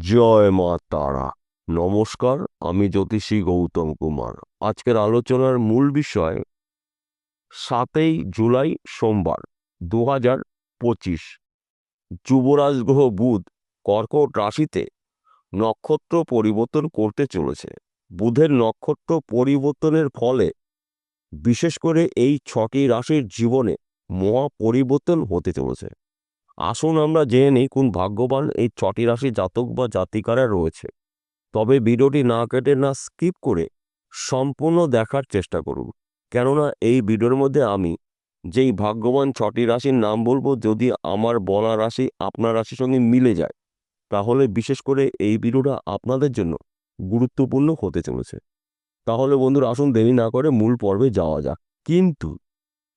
জয় মা তারা। নমস্কার, আমি জ্যোতিষী গৌতম কুমার। আজকের আলোচনার মূল বিষয় 7 জুলাই সোমবার 2025। যুবরাজ গ্রহ বুধ কর্কট রাশিতে নক্ষত্র পরিবর্তন করতে চলেছে। বুধের নক্ষত্র পরিবর্তনের ফলে বিশেষ করে এই 6টি রাশির জীবনে মহা পরিবর্তন হতে চলেছে। আসুন আমরা জেনে নিই কোন ভাগ্যবান এই 6টি রাশি জাতক বা জাতিকারা রয়েছে। তবে ভিডিওটি না কেটে না স্কিপ করে সম্পূর্ণ দেখার চেষ্টা করুন, কেননা এই ভিডিওর মধ্যে আমি যেই ভাগ্যবান 6টি রাশির নাম বলবো, যদি আমার বলা রাশি আপনার রাশির সঙ্গে মিলে যায় তাহলে বিশেষ করে এই ভিডিওটা আপনাদের জন্য গুরুত্বপূর্ণ হতে চলেছে। তাহলে বন্ধুরা, আসুন দেরি না করে মূল পর্বে যাওয়া যাক। কিন্তু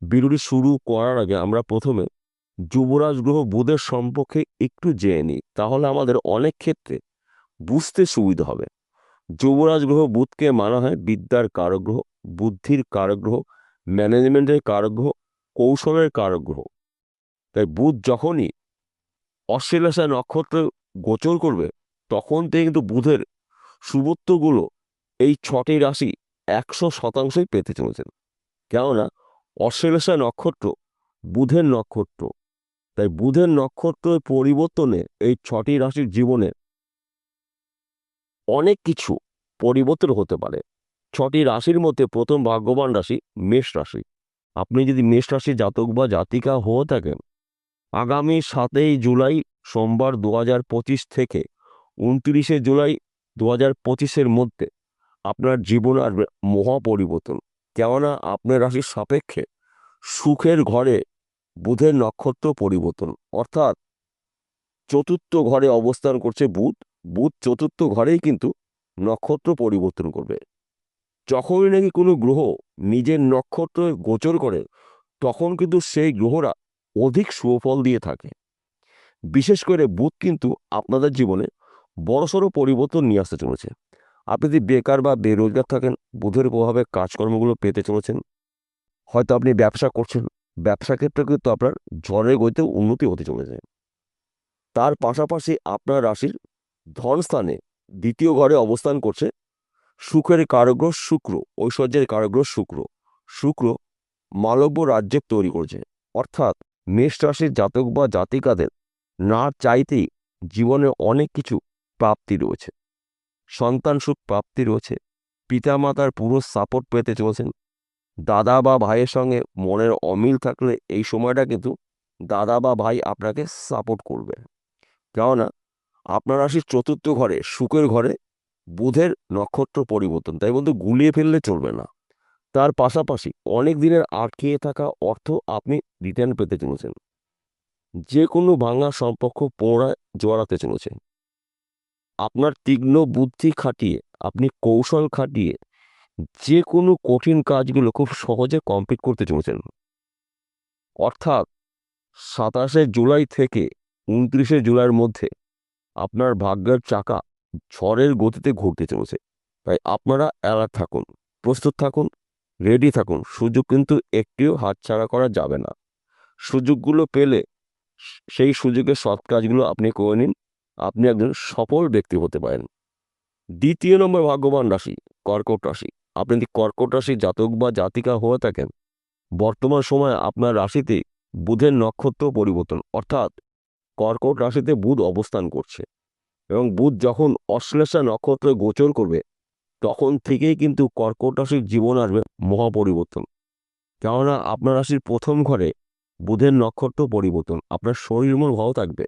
ভিডিওটি শুরু করার আগে আমরা প্রথমে যুবরাজ গ্রহ বুধের সম্পর্কে একটু জেনে নিই, তাহলে আমাদের অনেক ক্ষেত্রে বুঝতে সুবিধা হবে। যুবরাজ গ্রহ বুধকে মানা হয় বিদ্যার কারক গ্রহ, বুদ্ধির কারক গ্রহ, ম্যানেজমেন্টের কারক গ্রহ, কৌশলের কারক গ্রহ। তাই বুধ যখনই অশ্লেষা নক্ষত্রে গোচর করবে তখন থেকে কিন্তু বুধের শুভত্বগুলো এই 6টি রাশি 100%ই পেতে চলেছেন। কেননা অশ্লেষা নক্ষত্র বুধের নক্ষত্র, তাই বুধের নক্ষত্রের পরিবর্তনে এই 6টি রাশির জীবনে অনেক কিছু পরিবর্তন হতে পারে। 6টি রাশির মধ্যে প্রথম ভাগ্যবান রাশি মেষ রাশি। আপনি যদি মেষ রাশি জাতক বা জাতিকা হয়ে থাকেন, আগামী 7 জুলাই সোমবার 2025 থেকে 29 জুলাই 2025-এর মধ্যে আপনার জীবন আসবে মহা পরিবর্তন। কেননা আপনার রাশির সাপেক্ষে সুখের ঘরে বুধের নক্ষত্র পরিবর্তন, অর্থাৎ চতুর্থ ঘরে অবস্থান করছে বুধ। বুধ চতুর্থ ঘরেই কিন্তু নক্ষত্র পরিবর্তন করবে। যখনই নাকি কোনো গ্রহ নিজের নক্ষত্রে গোচর করে তখন কিন্তু সেই গ্রহরা অধিক সুফল দিয়ে থাকে। বিশেষ করে বুধ কিন্তু আপনাদের জীবনে বড়সড় পরিবর্তন নিয়ে আসতে চলেছে। আপনি যদি বেকার বা বেরোজগার থাকেন, বুধের প্রভাবে কাজকর্মগুলো পেতে চলেছেন। হয়তো আপনি ব্যবসা করছেন, ব্যবসা ক্ষেত্রে কিন্তু আপনার ঝড়ের গতিতে উন্নতি হতে চলেছে। তার পাশাপাশি আপনার রাশির ধনস্থানে দ্বিতীয় ঘরে অবস্থান করছে সুখের কারগ্রহ শুক্র, ঐশ্বর্যের কারগ্রহ শুক্র। শুক্র মালব্য রাজ্য তৈরি করছে, অর্থাৎ মেষ রাশির জাতক বা জাতিকাদের না চাইতেই জীবনে অনেক কিছু প্রাপ্তি রয়েছে। সন্তান সুখ প্রাপ্তি রয়েছে, পিতামাতার পুরো সাপোর্ট পেতে চলেছেন। দাদা বা ভাইয়ের সঙ্গে মনের অমিল থাকলে এই সময়টা কিন্তু দাদা বা ভাই আপনাকে সাপোর্ট করবে। কেননা আপনার রাশির চতুর্থ ঘরে সুখের ঘরে বুধের নক্ষত্র পরিবর্তন, তাই বলতে গুলিয়ে ফেললে চলবে না। তার পাশাপাশি অনেক দিনের আটকে থাকা অর্থ আপনি রিটার্ন পেতে চলেছেন। যে কোনো ভাঙা সম্পর্ক পুনরায় জোড়াতে চলেছেন। আপনার তীক্ষ্ণ বুদ্ধি খাটিয়ে, আপনি কৌশল খাটিয়ে যে কোনো কঠিন কাজগুলো খুব সহজে কমপ্লিট করতে চলেছেন। অর্থাৎ 27 জুলাই থেকে 29 জুলাইয়ের মধ্যে আপনার ভাগ্যের চাকা ঝড়ের গতিতে ঘুরতে চলেছে। তাই আপনারা অ্যালার্ট থাকুন, প্রস্তুত থাকুন, রেডি থাকুন। সুযোগ কিন্তু একটিও হাতছাড়া করা যাবে না। সুযোগগুলো পেলে সেই সুযোগের সৎ কাজগুলো আপনি করে নিন, আপনি একজন সফল ব্যক্তি হতে পারেন। দ্বিতীয় নম্বর ভাগ্যবান রাশি কর্কট রাশি। আপনি যদি কর্কট রাশি জাতক বা জাতিকা হয়ে থাকেন, বর্তমান সময়ে আপনার রাশিতে বুধের নক্ষত্র পরিবর্তন, অর্থাৎ কর্কট রাশিতে বুধ অবস্থান করছে এবং বুধ যখন অশ্লেষা নক্ষত্রে গোচর করবে তখন থেকেই কিন্তু কর্কট রাশির জীবন আসবে মহা পরিবর্তন। কেননা আপনার রাশির প্রথম ঘরে বুধের নক্ষত্র পরিবর্তন, আপনার শরীর মন ভালো থাকবে।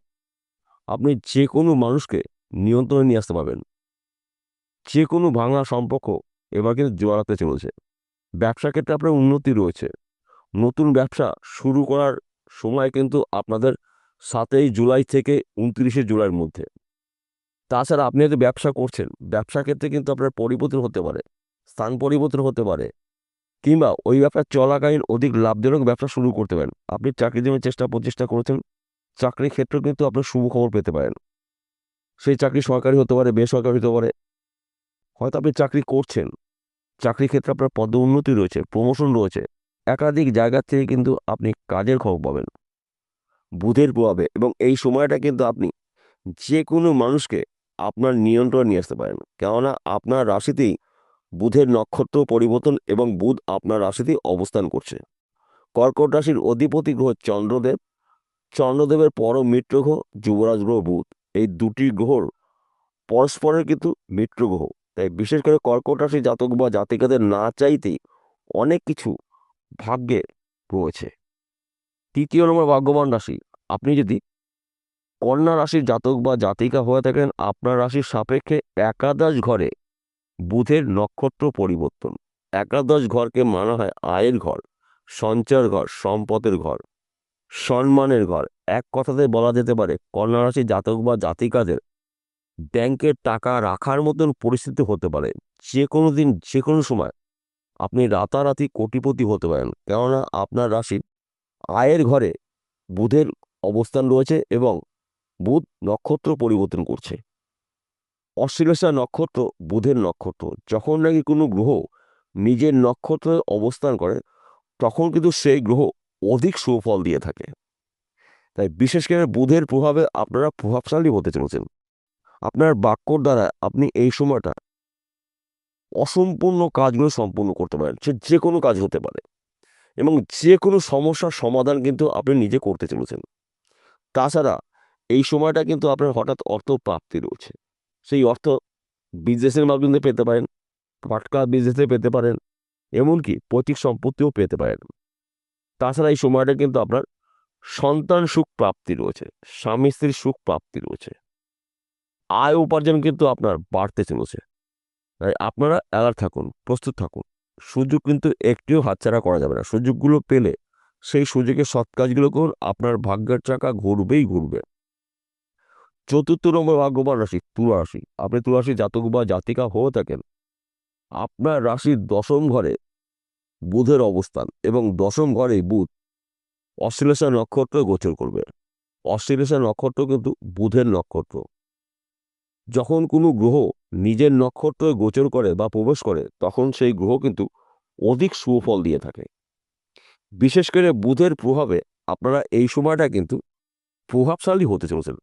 আপনি যে কোনো মানুষকে নিয়ন্ত্রণে নিয়ে আসতে পারবেন। যে কোনো ভাঙা সম্পর্ক এবার কিন্তু জোড়াতে চলেছে। ব্যবসা ক্ষেত্রে আপনার উন্নতি রয়েছে। নতুন ব্যবসা শুরু করার সময় কিন্তু আপনাদের 7 জুলাই থেকে 29 জুলাইয়ের মধ্যে। তাছাড়া আপনি যদি ব্যবসা করছেন, ব্যবসা ক্ষেত্রে কিন্তু আপনার পরিবর্তন হতে পারে, স্থান পরিবর্তন হতে পারে, কিংবা ওই ব্যবসা চলাকালীন অধিক লাভজনক ব্যবসা শুরু করতে পারেন। আপনি চাকরির জন্য প্রচেষ্টা করেছেন, চাকরির ক্ষেত্রেও কিন্তু আপনার শুভ খবর পেতে পারেন। সেই চাকরি সরকারি হতে পারে, বেসরকারি হতে পারে। হয়তো আপনি চাকরি করছেন, চাকরির ক্ষেত্রে আপনার পদোন্নতি রয়েছে, প্রমোশন রয়েছে। একাধিক জায়গা থেকে কিন্তু আপনি কাজের খবর পাবেন বুধের প্রভাবে। এবং এই সময়টা কিন্তু আপনি যে কোনো মানুষকে আপনার নিয়ন্ত্রণ নিয়ে আসতে পারেন, কেননা আপনার রাশিতেই বুধের নক্ষত্র পরিবর্তন এবং বুধ আপনার রাশিতেই অবস্থান করছে। কর্কট রাশির অধিপতি গ্রহ চন্দ্রদেব, চন্দ্রদেবের পরম মিত্র গ্রহ যুবরাজ গ্রহ বুধ। এই দুটি গ্রহর পরস্পরের কিন্তু মিত্র গ্রহ। তাই বিশেষ করে কর্কট রাশি জাতক বা জাতিকাদের না চাইতেই অনেক কিছু ভাগ্যে রয়েছে। তৃতীয় নম্বর ভাগ্যবান রাশি, আপনি যদি কন্যা রাশির জাতক বা জাতিকা হয়ে থাকেন, আপনার রাশির সাপেক্ষে একাদশ ঘরে বুধের নক্ষত্র পরিবর্তন। একাদশ ঘরকে মানা হয় আয়ের ঘর, সঞ্চয়ের ঘর, সম্পদের ঘর, সম্মানের ঘর। এক কথাতে বলা যেতে পারে কন্যা রাশির জাতক বা জাতিকাদের ব্যাংকের টাকা রাখার মতন পরিস্থিতি হতে পারে। যে কোনো দিন যে কোনো সময় আপনি রাতারাতি কোটিপতি হতে পারেন, কেননা আপনার রাশির আয়ের ঘরে বুধের অবস্থান রয়েছে এবং বুধ নক্ষত্র পরিবর্তন করছে। অশ্লেষা নক্ষত্র বুধের নক্ষত্র। যখন নাকি কোনো গ্রহ নিজের নক্ষত্রে অবস্থান করে তখন কিন্তু সেই গ্রহ অধিক সুফল দিয়ে থাকে। তাই বিশেষ করে বুধের প্রভাবে আপনারা প্রভাবশালী হতে চলেছেন। আপনার বাক্যর দ্বারা আপনি এই সময়টা অসম্পূর্ণ কাজগুলো সম্পূর্ণ করতে পারেন। সে যে কোনো কাজ হতে পারে এবং যে কোনো সমস্যার সমাধান কিন্তু আপনি নিজে করতে চলেছেন। তাছাড়া এই সময়টা কিন্তু আপনার হঠাৎ অর্থ প্রাপ্তি রয়েছে। সেই অর্থ বিজনেসের মাধ্যমে পেতে পারেন, ফাটকা বিজনেসে পেতে পারেন, এমনকি পৈতৃক সম্পত্তিও পেতে পারেন। তাছাড়া এই সময়টা কিন্তু আপনার সন্তান সুখ প্রাপ্তি রয়েছে, স্বামী স্ত্রীর সুখ প্রাপ্তি রয়েছে। আয় উপার্জন কিন্তু আপনার বাড়তে চলেছে। তাই আপনারা অ্যালার্ট থাকুন, প্রস্তুত থাকুন। সুযোগ কিন্তু একটিও হাতছাড়া করা যাবে না। সুযোগগুলো পেলে সেই সুযোগে সৎ কাজগুলো করুন, আপনার ভাগ্যের চাকা ঘুরবেই ঘুরবে। চতুর্থ নম্বর ভাগ্যবান রাশি তুলা রাশি। আপনি তুলা রাশি জাতক বা জাতিকা হয়ে থাকেন, আপনার রাশির দশম ঘরে বুধের অবস্থান এবং দশম ঘরে বুধ অশ্লেষা নক্ষত্র গোচর করবে। অশ্লেষা নক্ষত্র কিন্তু বুধের নক্ষত্র। যখন কোনো গ্রহ নিজের নক্ষত্রে গোচর করে বা প্রবেশ করে তখন সেই গ্রহ কিন্তু অধিক সুফল দিয়ে থাকে। বিশেষ করে বুধের প্রভাবে আপনারা এই সময়টা কিন্তু প্রভাবশালী হতে চলেছেন,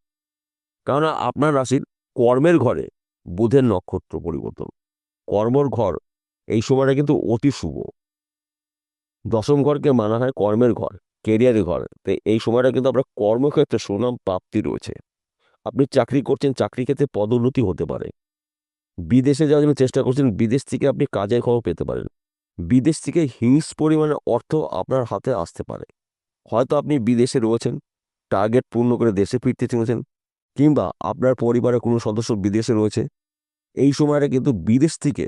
কেননা আপনার রাশির কর্মের ঘরে বুধের নক্ষত্র পরিবর্তন। কর্মর ঘর এই সময়টা কিন্তু অতি শুভ। দশম ঘরকে মানা হয় কর্মের ঘর, কেরিয়ারের ঘর। তাই এই সময়টা কিন্তু আপনার কর্মক্ষেত্রে সুনাম প্রাপ্তি রয়েছে। আপনি চাকরি করছেন, চাকরি ক্ষেত্রে পদোন্নতি হতে পারে। বিদেশে যাওয়ার জন্য চেষ্টা করছেন, বিদেশ থেকে আপনি কাজের খবর পেতে পারেন। বিদেশ থেকে হিউজ পরিমাণে অর্থ আপনার হাতে আসতে পারে। হয়তো আপনি বিদেশে রয়েছেন, টার্গেট পূর্ণ করে দেশে ফিরতে চলেছেন, কিংবা আপনার পরিবারের কোনো সদস্য বিদেশে রয়েছে। এই সময়টা কিন্তু বিদেশ থেকে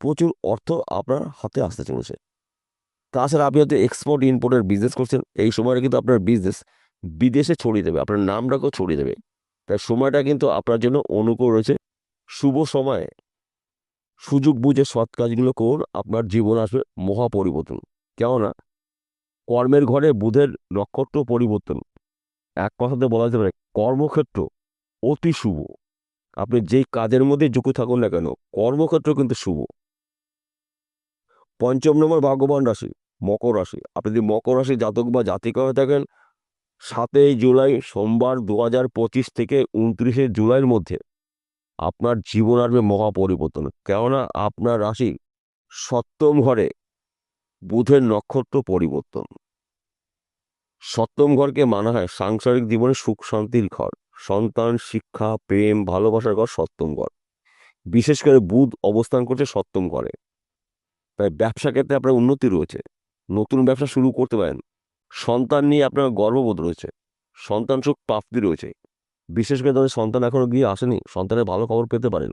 প্রচুর অর্থ আপনার হাতে আসতে চলেছে। তাছাড়া আপনি হয়তো এক্সপোর্ট ইম্পোর্টের বিজনেস করছেন, এই সময়টা কিন্তু আপনার বিজনেস বিদেশে ছড়িয়ে দেবে, আপনার নামটাকেও ছড়িয়ে দেবে। তাই সময়টা কিন্তু আপনার জন্য অনুকূল রয়েছে। শুভ সময়ে সুযোগ বুঝে সৎ কাজগুলো করুন, আপনার জীবন আসবে মহা পরিবর্তন। কেননা কর্মের ঘরে বুধের নক্ষত্র পরিবর্তন, এক কথাতে বলা যেতে পারে কর্মক্ষেত্র অতি শুভ। আপনি যেই কাজের মধ্যে যুক্ত থাকুন না কেন, কর্মক্ষেত্র কিন্তু শুভ। পঞ্চম নম্বর ভাগ্যবান রাশি মকর রাশি। আপনি যদি মকর রাশি জাতক বা জাতিকা হয়ে থাকেন, 7ই জুলাই সোমবার 2025 থেকে 29শে জুলাইয়ের মধ্যে আপনার জীবন আসবে মহা পরিবর্তন। কেননা আপনার রাশি সপ্তম ঘরে বুধের নক্ষত্র পরিবর্তন। সপ্তম ঘরকে মানা হয় সাংসারিক জীবনে সুখ শান্তির ঘর, সন্তান, শিক্ষা, প্রেম, ভালোবাসার ঘর সপ্তম ঘর। বিশেষ করে বুধ অবস্থান করছে সপ্তম ঘরে। তাই ব্যবসা ক্ষেত্রে আপনার উন্নতি রয়েছে, নতুন ব্যবসা শুরু করতে পারেন। সন্তান নিয়ে আপনার গর্ববোধ রয়েছে, সন্তান সুখ প্রাপ্তি রয়েছে। বিশেষ করে তাদের সন্তান এখনো গিয়ে আসেনি, সন্তানের ভালো খবর পেতে পারেন।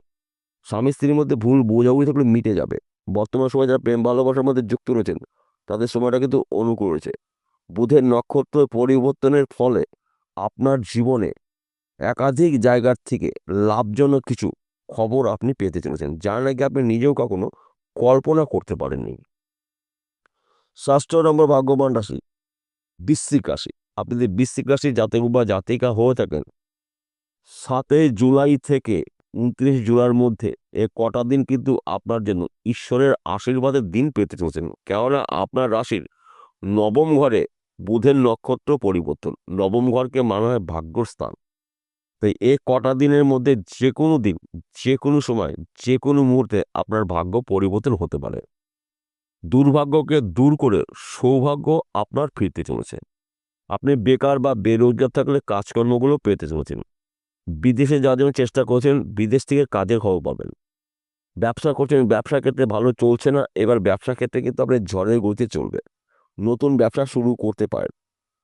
স্বামী স্ত্রীর মধ্যে ভুল বোঝাবুঝি থাকলে মিটে যাবে। বর্তমান সময় যারা প্রেম ভালোবাসার মধ্যে যুক্ত রয়েছেন তাদের সময়টা কিন্তু অনুকূল রয়েছে। বুধের নক্ষত্র পরিবর্তনের ফলে আপনার জীবনে একাধিক জায়গার থেকে লাভজনক কিছু খবর আপনি পেতে চলেছেন, যা নাকি আপনি নিজেও কখনো কল্পনা করতে পারেননি। ষষ্ঠ নম্বর ভাগ্যবান রাশি বৃশ্চিক রাশি। আপনি যদি বৃশ্চিক রাশি জাতক বা জাতিকা হয়ে থাকেন, 7ই জুলাই থেকে 29 জুলাইয়ের মধ্যে এ কটা দিন কিন্তু আপনার জন্য ঈশ্বরের আশীর্বাদের দিন পেতে চলেছেন। কেননা আপনার রাশির নবম ঘরে বুধের নক্ষত্র পরিবর্তন। নবম ঘরকে মানা হয় ভাগ্যস্থান। তাই এই কটা দিনের মধ্যে যে কোনো দিন, যে কোনো সময়, যে কোনো মুহূর্তে আপনার ভাগ্য পরিবর্তন হতে পারে। দুর্ভাগ্যকে দূর করে সৌভাগ্য আপনার ফিরতে চলেছে। আপনি বেকার বা বেরোজগার থাকলে কাজকর্মগুলো পেতে চলেছেন। বিদেশে যাওয়ার জন্য চেষ্টা করছেন, বিদেশ থেকে কাজের খবর পাবেন। ব্যবসা করছেন, ব্যবসার ক্ষেত্রে ভালো চলছে না, এবার ব্যবসার ক্ষেত্রে কিন্তু আপনার ঝড়ের গতিতে চলবে। নতুন ব্যবসা শুরু করতে পারেন।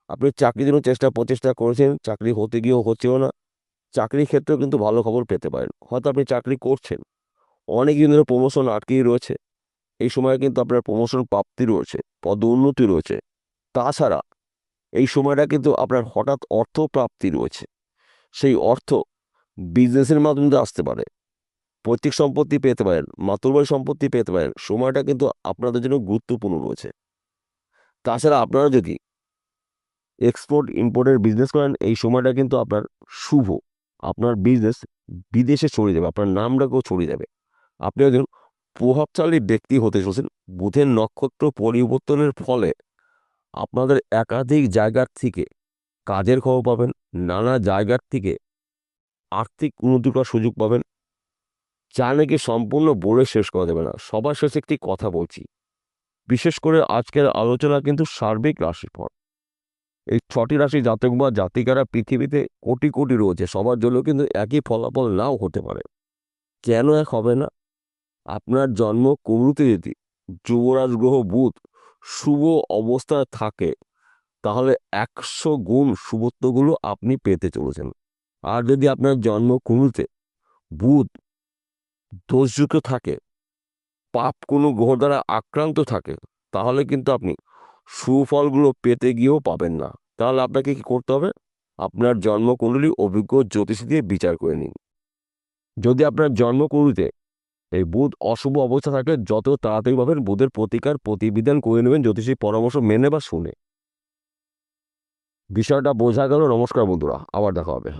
আপনি চাকরির জন্য প্রচেষ্টা করেছেন, চাকরি হতে গিয়েও হচ্ছিল না। চাকরির ক্ষেত্রেও কিন্তু ভালো খবর পেতে পারেন। হয়তো আপনি চাকরি করছেন, অনেক দিন ধরে প্রমোশন আটকেই রয়েছে। এই সময়ে কিন্তু আপনার প্রমোশন প্রাপ্তি রয়েছে, পদোন্নতি রয়েছে। তাছাড়া এই সময়টা কিন্তু আপনার হঠাৎ অর্থ প্রাপ্তি রয়েছে। সেই অর্থ বিজনেসের মাধ্যমে দিয়ে আসতে পারে। পৈতৃক সম্পত্তি পেতে পারেন, মাতুড়বাড়ি সম্পত্তি পেতে পারেন। সময়টা কিন্তু আপনাদের জন্য গুরুত্বপূর্ণ রয়েছে। তাছাড়া আপনারা যদি এক্সপোর্ট ইম্পোর্টের বিজনেস করেন, এই সময়টা কিন্তু আপনার শুভ। আপনার বিজনেস বিদেশে ছড়িয়ে যাবে, আপনার নামটাকেও ছড়িয়ে যাবে। আপনি একজন প্রভাবশালী ব্যক্তি হতে চলেছেন। বুধের নক্ষত্র পরিবর্তনের ফলে আপনাদের একাধিক জায়গার থেকে কাজের খবর পাবেন, নানা জায়গার থেকে আর্থিক উন্নতি করার সুযোগ পাবেন। যা নাকি সম্পূর্ণ বলে শেষ করা যাবে না। সবার শেষে একটি কথা বলছি, বিশেষ করে আজকের আলোচনা কিন্তু সার্বিক রাশিফল। এই 6টি রাশি জাতক বা জাতিকারা পৃথিবীতে কোটি কোটি রয়েছে, সবার জন্য কিন্তু একই ফলাফল নাও হতে পারে। কেন এক হবে না? আপনার জন্ম কুণ্ডলিতে যদি যুবরাজ গ্রহ বুধ শুভ অবস্থায় থাকে, তাহলে 100 গুণ শুভত্বগুলো আপনি পেতে চলেছেন। আর যদি আপনার জন্ম কুণ্ডলিতে বুধ দোষযুক্ত থাকে, পাপ কোনো গ্রহ দ্বারা আক্রান্ত থাকে, তাহলে কিন্তু আপনি সুফলগুলো পেতে গিয়েও পাবেন না। তাহলে আপনাকে কি করতে হবে? আপনার জন্মকুণ্ডলী অভিজ্ঞ জ্যোতিষী দিয়ে বিচার করে নিন। যদি আপনার জন্মকুণ্ডলীতে এই বুধ অশুভ অবস্থা থাকে, যত তাড়াতাড়ি পাবেন বুধের প্রতিকার প্রতিবিধান করে নেবেন জ্যোতিষীর পরামর্শ মেনে বা শুনে। বিষয়টা বোঝা গেল। নমস্কার বন্ধুরা, আবার দেখা হবে।